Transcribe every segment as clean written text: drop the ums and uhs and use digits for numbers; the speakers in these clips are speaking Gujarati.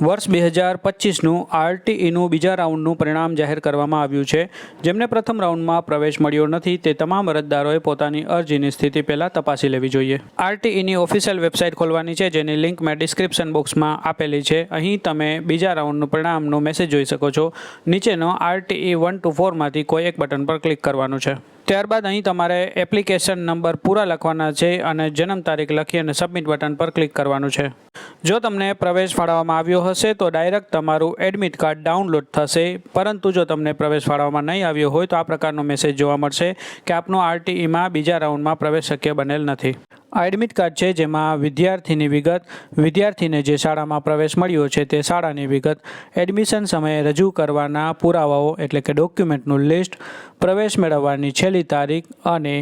વર્ષ 2025નું આરટીઈનું બીજા રાઉન્ડનું પરિણામ જાહેર કરવામાં આવ્યું છે. જેમને પ્રથમ રાઉન્ડમાં પ્રવેશ મળ્યો નથી તે તમામ અરજદારોએ પોતાની અરજીની સ્થિતિ પહેલાં તપાસી લેવી જોઈએ. આરટીઈની ઓફિશિયલ વેબસાઇટ ખોલવાની છે, જેની લિંક મેં ડિસ્ક્રિપ્શન બોક્સમાં આપેલી છે. અહીં તમે બીજા રાઉન્ડનું પરિણામનો મેસેજ જોઈ શકો છો. નીચેનો આરટીઈ 1 to 4માંથી કોઈ એક બટન પર ક્લિક કરવાનું છે. ત્યારબાદ અહીં તમારે એપ્લિકેશન નંબર પૂરા લખવાના છે અને જન્મ તારીખ લખી અને સબમિટ બટન પર ક્લિક કરવાનું છે. જો તમને પ્રવેશ ફાળવવામાં આવ્યો હશે તો ડાયરેક્ટ તમારું એડમિટ કાર્ડ ડાઉનલોડ થશે, પરંતુ જો તમને પ્રવેશ ફાળવવામાં નહીં આવ્યો હોય તો આ પ્રકારનો મેસેજ જોવા મળશે કે આપનો આરટીઈમાં બીજા રાઉન્ડમાં પ્રવેશ શક્ય બનેલ નથી. આ એડમિટ કાર્ડ છે, જેમાં વિદ્યાર્થીની વિગત, વિદ્યાર્થીને જે શાળામાં પ્રવેશ મળ્યો છે તે શાળાની વિગત, એડમિશન સમયે રજૂ કરવાના પુરાવાઓ એટલે કે ડોક્યુમેન્ટનું લિસ્ટ, પ્રવેશ મેળવવાની છેલ્લી તારીખ અને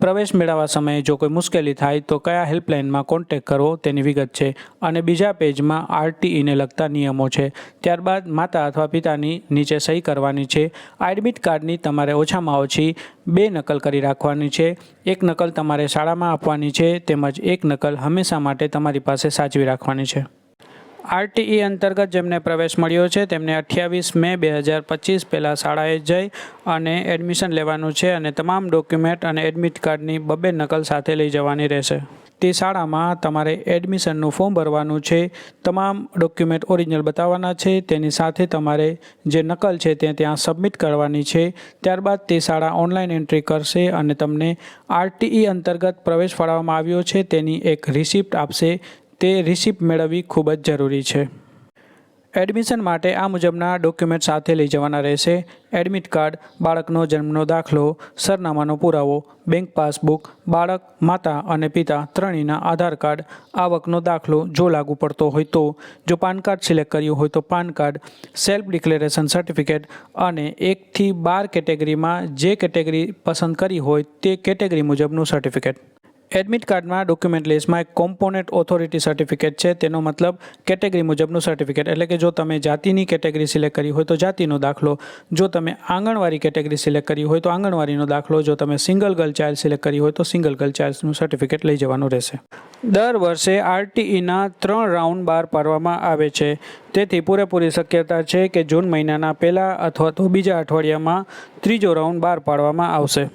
પ્રવેશ મેળવવા સમયે જો કોઈ મુશ્કેલી થાય તો કયા હેલ્પલાઇનમાં કોન્ટેક્ટ કરવો તેની વિગત છે. અને બીજા પેજમાં આરટીઈને લગતા નિયમો છે. ત્યારબાદ માતા અથવા પિતાની નીચે સહી કરવાની છે. આ એડમિટ કાર્ડની તમારે ઓછામાં ઓછી 2 નકલ કરી રાખવાની છે. એક નકલ તમારે શાળામાં આપવાની છે, તેમજ એક નકલ હંમેશા માટે તમારી પાસે સાચવી રાખવાની છે. આરટીઈ અંતર્ગત જેમને પ્રવેશ મળ્યો છે તેમને 28 મે 2025 પહેલાં શાળાએ જઈ અને એડમિશન લેવાનું છે અને તમામ ડોક્યુમેન્ટ અને એડમિટ કાર્ડની 2 નકલ સાથે લઈ જવાની રહેશે. તે શાળામાં તમારે એડમિશનનું ફોર્મ ભરવાનું છે. તમામ ડોક્યુમેન્ટ ઓરિજિનલ બતાવવાના છે. તેની સાથે તમારે જે નકલ છે તે ત્યાં સબમિટ કરવાની છે. ત્યારબાદ તે શાળા ઓનલાઈન એન્ટ્રી કરશે અને તમને આરટીઈ અંતર્ગત પ્રવેશ ફાળવવામાં આવ્યો છે તેની એક રિસિપ્ટ આપશે. તે રિસિપ્ટ મેળવવી ખૂબ જ જરૂરી છે. એડમિશન માટે આ મુજબના ડોક્યુમેન્ટ સાથે લઈ જવાના રહેશે: એડમિટ કાર્ડ, બાળકનો જન્મનો દાખલો, સરનામાનો પુરાવો, બેંક પાસબુક, બાળક, માતા અને પિતા ત્રણેયના આધાર કાર્ડ, આવકનો દાખલો જો લાગુ પડતો હોય તો, જો પાન કાર્ડ સિલેક્ટ કર્યું હોય તો PAN card, self declaration certificate અને 1 થી 12 કેટેગરીમાં જે કેટેગરી પસંદ કરી હોય તે કેટેગરી મુજબનું સર્ટિફિકેટ. એડમિટ કાર્ડમાં ડોક્યુમેન્ટ લિસ્ટમાં એક કોમ્પોનન્ટ ઓથોરિટી સર્ટિફિકેટ છે. તેનો મતલબ કેટેગરી મુજબનું સર્ટિફિકેટ, એટલે કે જો તમે જાતિની કેટેગરી સિલેક્ટ કરી હોય તો જાતિનો દાખલો, જો તમે આંગણવાડી કેટેગરી સિલેક્ટ કરી હોય તો આંગણવાડીનો દાખલો, જો તમે સિંગલ ગર્લ ચાઇલ્ડ સિલેક્ટ કરી હોય તો સિંગલ ગર્લ ચાઇલ્ડનું સર્ટિફિકેટ લઈ જવાનું રહેશે. દર વર્ષે આરટીઈના 3 રાઉન્ડ બહાર પાડવામાં આવે છે. તેથી પૂરેપૂરી શક્યતા છે કે જૂન મહિનાના પહેલા અથવા તો બીજા અઠવાડિયામાં ત્રીજો રાઉન્ડ બહાર પાડવામાં આવશે.